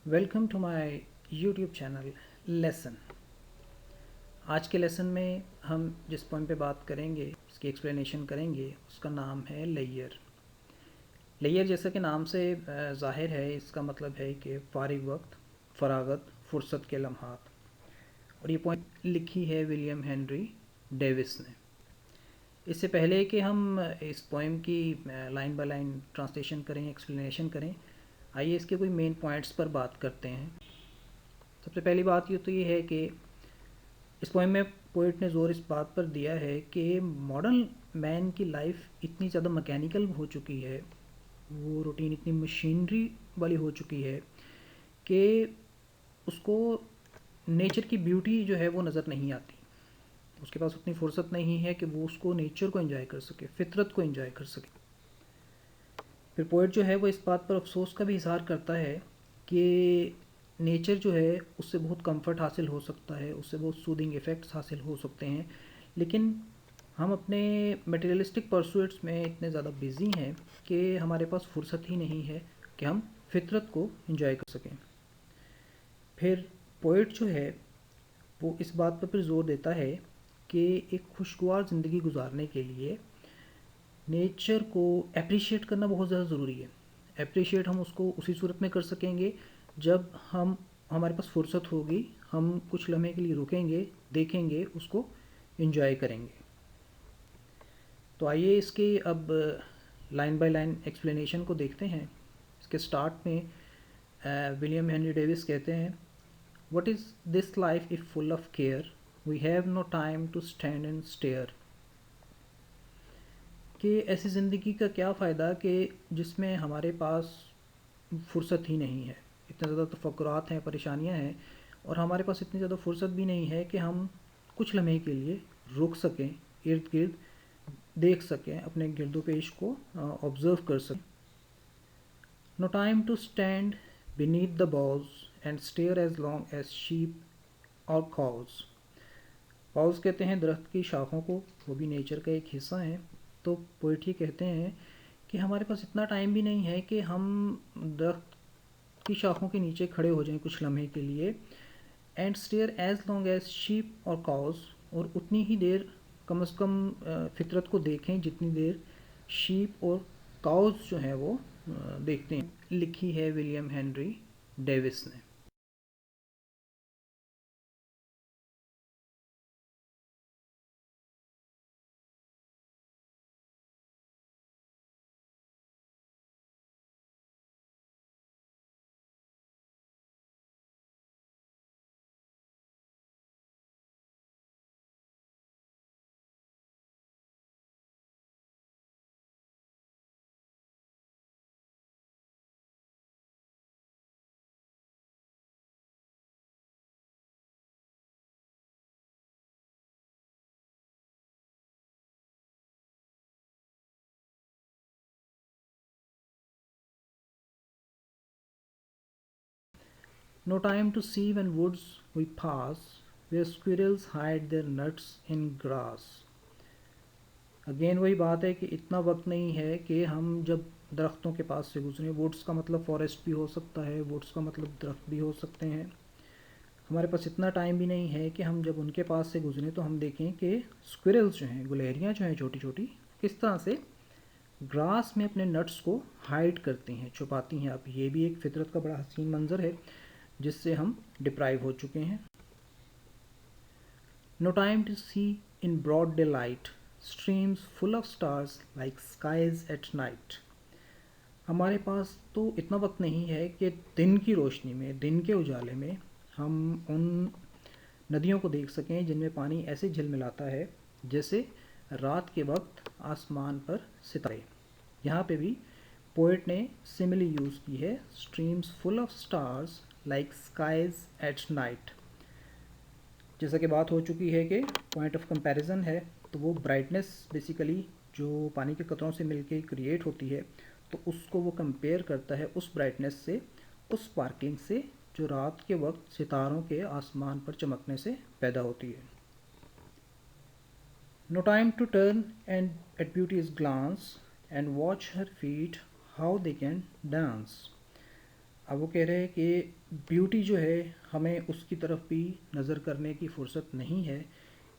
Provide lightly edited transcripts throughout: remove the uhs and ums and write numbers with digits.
Welcome to my YouTube channel lesson. आज के lesson में हम जिस पॉइंट पे बात करेंगे, इसकी एक्सप्लेनेशन करेंगे, उसका नाम है लेयर। लेयर जैसा कि नाम से ज़ाहिर है, इसका मतलब है कि फारिग वक्त, फरागत, फुर्सत के लम्हात। और ये पॉइंट लिखी है विलियम हेनरी डेविस ने। इससे पहले कि हम इस पोइम की लाइन बाय लाइन ट्रांसलेशन करें, एक्सप्लेनेशन करें, आइए इसके कोई मेन पॉइंट्स पर बात करते हैं। सबसे पहली बात ये तो ये है कि इस पोएम में पोइट ने ज़ोर इस बात पर दिया है कि मॉडर्न मैन की लाइफ इतनी ज़्यादा मैकेनिकल हो चुकी है, वो रूटीन इतनी मशीनरी वाली हो चुकी है कि उसको नेचर की ब्यूटी जो है वो नज़र नहीं आती। उसके पास उतनी फुर्सत नहीं है कि वो उसको नेचर को एंजॉय कर सके, फितरत को एंजॉय कर सके। फिर पोइट जो है वो इस बात पर अफसोस का भी इजहार करता है कि नेचर जो है उससे बहुत कंफर्ट हासिल हो सकता है, उससे बहुत सूदिंग इफ़ेक्ट्स हासिल हो सकते हैं, लेकिन हम अपने मटेरियलिस्टिक परसूट्स में इतने ज़्यादा बिज़ी हैं कि हमारे पास फुर्सत ही नहीं है कि हम फितरत को एंजॉय कर सकें। फिर पोइट जो है वो इस बात पर फिर ज़ोर देता है कि एक खुशगवार ज़िंदगी गुजारने के लिए नेचर को अप्रिशिएट करना बहुत ज़्यादा ज़रूरी है। अप्रिशिएट हम उसको उसी सूरत में कर सकेंगे जब हमारे पास फुर्सत होगी, हम कुछ लम्हे के लिए रुकेंगे, देखेंगे, उसको इन्जॉय करेंगे। तो आइए इसके अब लाइन बाय लाइन एक्सप्लेनेशन को देखते हैं। इसके स्टार्ट में विलियम हेनरी डेविस कहते हैं, what is this life if full of care, we have no time to stand and stare. कि ऐसी ज़िंदगी का क्या फ़ायदा कि जिसमें हमारे पास फुर्सत ही नहीं है, इतने ज़्यादा तफक्कुरात हैं, परेशानियां हैं, और हमारे पास इतनी ज़्यादा फुर्सत भी नहीं है कि हम कुछ लम्हे के लिए रुक सकें, इर्द गिर्द देख सकें, अपने गिरदो पेश को ऑब्ज़र्व कर सकें। No time to stand beneath the boughs and stare as long as sheep और काउज। पाउस कहते हैं दरख्त की शाखों को, वो भी नेचर का एक हिस्सा है। तो पोइट्री कहते हैं कि हमारे पास इतना टाइम भी नहीं है कि हम दरख्त की शाखों के नीचे खड़े हो जाएं कुछ लम्हे के लिए। And stare as long as sheep और काउस, और उतनी ही देर कम अज़ कम फितरत को देखें जितनी देर शीप और काउस जो हैं वो देखते हैं। लिखी है विलियम हेनरी डेविस ने। No time to see when woods we pass, where squirrels hide their nuts in grass. Again वही बात है कि इतना वक्त नहीं है कि हम जब दरख्तों के पास से गुजरें। वुड्स का मतलब फॉरेस्ट भी हो सकता है, वुड्स का मतलब दरख्त भी हो सकते हैं। हमारे पास इतना टाइम भी नहीं है कि हम जब उनके पास से गुजरें तो हम देखें कि स्क्विरल्स जो हैं, गुलहरियाँ जो हैं छोटी छोटी, किस तरह से ग्रास में अपने नट्स को हाइड करती हैं, छुपाती हैं। अब ये भी एक फितरत का बड़ा हसीन मंज़र है जिससे हम डिप्राइव हो चुके हैं। No time to see in broad daylight, streams full of stars like skies at night. हमारे पास तो इतना वक्त नहीं है कि दिन की रोशनी में, दिन के उजाले में हम उन नदियों को देख सकें जिनमें पानी ऐसे झिलमिलाता है जैसे रात के वक्त आसमान पर सितारे। यहाँ पे भी पोइट ने सिमिली यूज़ की है, streams full of stars like skies at night. जैसा कि बात हो चुकी है कि पॉइंट ऑफ कंपैरिजन है, तो वो ब्राइटनेस बेसिकली जो पानी के कतरों से मिलके क्रिएट होती है, तो उसको वो कंपेयर करता है उस ब्राइटनेस से, उस स्पार्किंग से जो रात के वक्त सितारों के आसमान पर चमकने से पैदा होती है। No time to turn and at beauty's glance and watch her feet how they can dance. अब वो कह रहे हैं कि ब्यूटी जो है हमें उसकी तरफ भी नज़र करने की फुर्सत नहीं है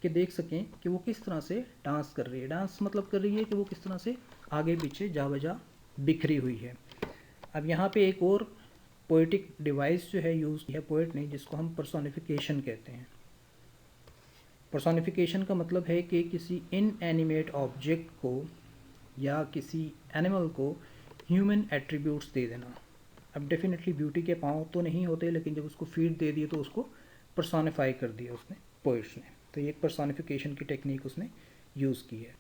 कि देख सकें कि वो किस तरह से डांस कर रही है। डांस मतलब कर रही है कि वो किस तरह से आगे पीछे जा बजा बिखरी हुई है। अब यहाँ पे एक और पोएटिक डिवाइस जो है यूज़ किया पोएट ने, जिसको हम पर्सोनिफिकेशन कहते हैं। पर्सोनिफिकेशन का मतलब है कि किसी इनएनिमेट ऑब्जेक्ट को या किसी एनिमल को ह्यूमन एट्रीब्यूट्स दे देना। अब डेफिनेटली ब्यूटी के पाँव तो नहीं होते, लेकिन जब उसको फीट दे दिए तो उसको पर्सोनिफाई कर दिया उसने, पोइट्स ने। तो ये एक पर्सोनिफिकेशन की टेक्निक उसने यूज़ की है।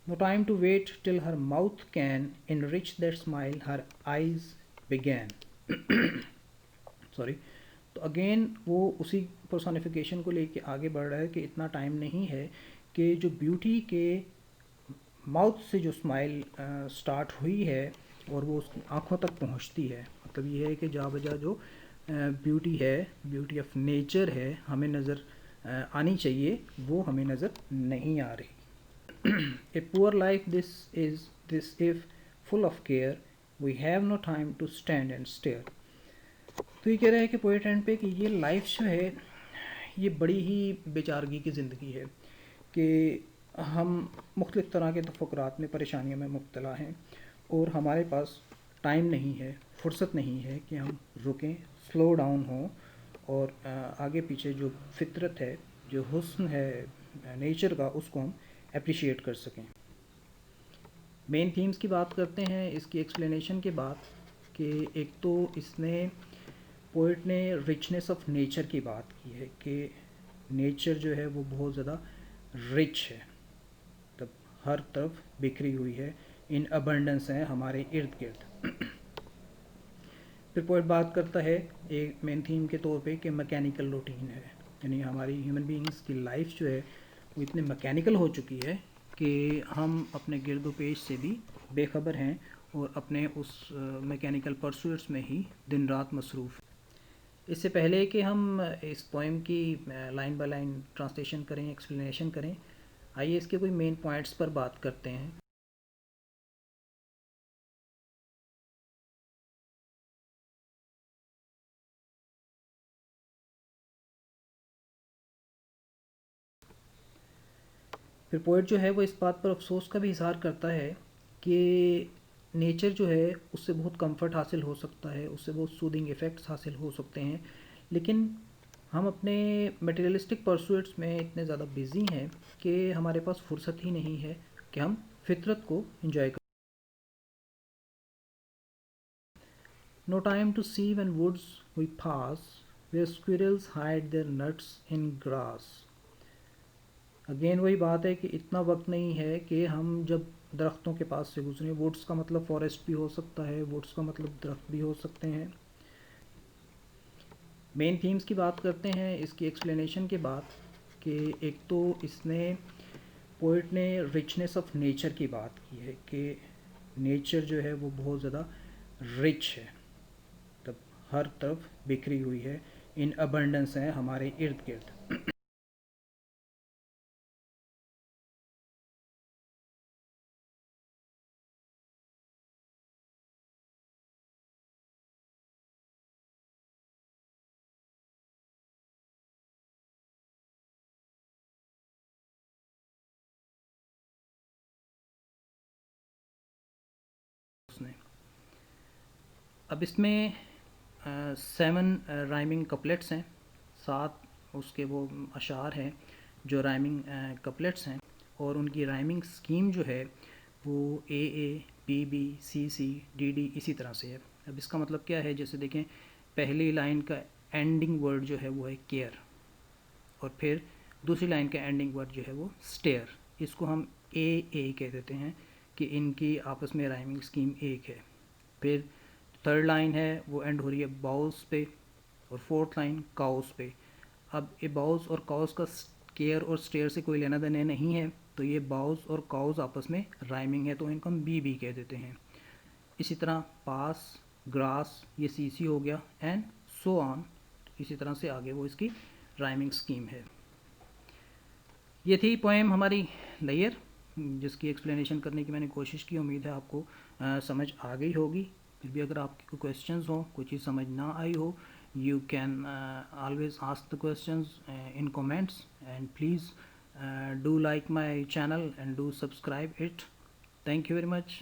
No time to wait till her mouth can enrich that smile her eyes began. Sorry. तो अगेन वो उसी पर्सोनिफिकेशन को लेके आगे बढ़ रहा है कि इतना टाइम नहीं है कि जो ब्यूटी के माउथ से जो स्माइल स्टार्ट हुई है और वो उसकी आँखों तक पहुंचती है। मतलब ये है कि जा बजा जो ब्यूटी है, ब्यूटी ऑफ नेचर है, हमें नज़र आनी चाहिए, वो हमें नज़र नहीं आ रही। A poor life this if full of care we have no time to stand and stare. तो ये कह रहा है कि पोएट एंड पे कि ये लाइफ जो है ये बड़ी ही बेचारगी की ज़िंदगी है कि हम मुख्तलिफ़ तरह के तफक्कुरात में, परेशानियों में मुब्तला हैं और हमारे पास टाइम नहीं है, फुर्सत नहीं है कि हम रुकें, स्लो डाउन हों और आगे पीछे जो फितरत है, जो हुस्न है नेचर का, उसको हम अप्रिशिएट कर सकें। मेन थीम्स की बात करते हैं इसकी एक्सप्लेनेशन के बाद कि एक तो इसने पोइट ने रिचनेस ऑफ नेचर की बात की है कि नेचर जो है वो बहुत ज़्यादा रिच है, तब हर तरफ बिखरी हुई है, इन अबंडेंस है हमारे इर्द गिर्द। फिर पोइट बात करता है एक मेन थीम के तौर पे कि मैकेनिकल रूटीन है, यानी हमारी ह्यूमन बीइंग्स की लाइफ जो है वो इतने मैकेनिकल हो चुकी है कि हम अपने गिरदो पेश से भी बेखबर हैं और अपने उस मैकेनिकल परसूट्स में ही दिन रात मसरूफ़। इससे पहले कि हम इस पोएम की लाइन बाय लाइन ट्रांसलेशन करें, एक्सप्लेनेशन करें, आइए इसके कोई मेन पॉइंट्स पर बात करते हैं। फिर पोइट जो है वो इस बात पर अफसोस का भी इजहार करता है कि नेचर जो है उससे बहुत कंफर्ट हासिल हो सकता है, उससे बहुत सूदिंग इफ़ेक्ट्स हासिल हो सकते हैं, लेकिन हम अपने मटेरियलिस्टिक परसूट्स में इतने ज़्यादा बिज़ी हैं कि हमारे पास फुर्सत ही नहीं है कि हम फितरत को इंजॉय करें। No time to see when woods we pass where squirrels hide their nuts in grass. Again वही बात है कि इतना वक्त नहीं है कि हम जब दरख्तों के पास से गुजरें। वुड्स का मतलब फॉरेस्ट भी हो सकता है, वुड्स का मतलब दरख्त भी हो सकते हैं। मेन थीम्स की बात करते हैं इसकी एक्सप्लेनेशन के बाद कि एक तो इसने पोइट ने रिचनेस ऑफ नेचर की बात की है कि नेचर जो है वो बहुत ज़्यादा रिच है, तब हर तरफ बिखरी हुई है, इन अबंडेंस है हमारे इर्द गिर्द। उसने अब इसमें 7 राइमिंग कपलेट्स हैं, 7 उसके वो अशार हैं जो राइमिंग कपलेट्स हैं और उनकी राइमिंग स्कीम जो है वो A B B C C D D इसी तरह से है। अब इसका मतलब क्या है, जैसे देखें पहली लाइन का एंडिंग वर्ड जो है वो है केयर और फिर दूसरी लाइन का एंडिंग वर्ड जो है वो स्टेयर। इसको हम ए कह देते हैं कि इनकी आपस में राइमिंग स्कीम एक है। फिर थर्ड लाइन है वो एंड हो रही है बाउस पे और फोर्थ लाइन काउस पे। अब ये बाउस और काउस का केयर और स्टेयर से कोई लेना देना नहीं है, तो ये बाउस और काउस आपस में राइमिंग है तो इनको हम बी कह देते हैं। इसी तरह पास, ग्रास, ये सी हो गया एंड सो ऑन, इसी तरह से आगे वो इसकी राइमिंग स्कीम है। ये थी पोएम हमारी लेयर, जिसकी एक्सप्लेनेशन करने की मैंने कोशिश की। उम्मीद है आपको समझ आ गई होगी। फिर भी अगर आपके कोई क्वेश्चंस हो, कोई चीज़ समझ ना आई हो, you can always ask the questions in comments, and please do like my channel and do subscribe it. Thank you very much.